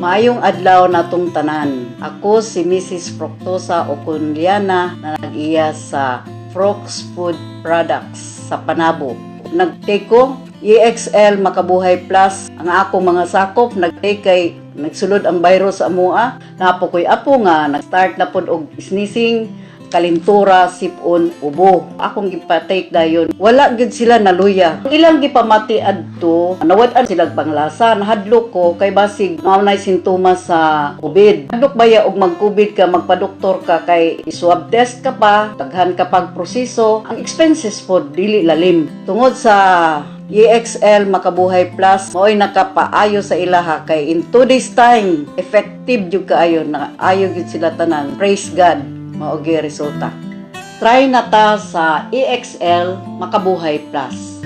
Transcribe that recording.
Maayong adlaw natong tanan. Ako si Mrs. Fructosa Oconliana na nag-iya sa Frox Food Products sa Panabo. Nag-take ko EXL Makabuhay Plus ang akong mga sakop. Nag-take kay nagsulod ang virus sa amoa. Napo ko'y apo nga nag-start na pod og sneezing, kalintura, sipon, ubo. Akong gipatake dayon. Wala gid sila naluya. Ilang gipamati adto, nawad-an sila panglasa. Nahadlok ko kay basig maunay sintomas sa COVID. Hadlok baya og mag-COVID ka, magpa-doktor ka kay swab test ka pa, daghan ka pag proseso. Ang expenses pod dili lalim. Tungod sa EXL Makabuhay Plus, mao'y nakapaayo sa ilaha kay in 2 days time, effective jud kaayo na ayo gid sila tanan. Praise God. Maogi resulta. Try na ta sa EXL Makabuhay Plus.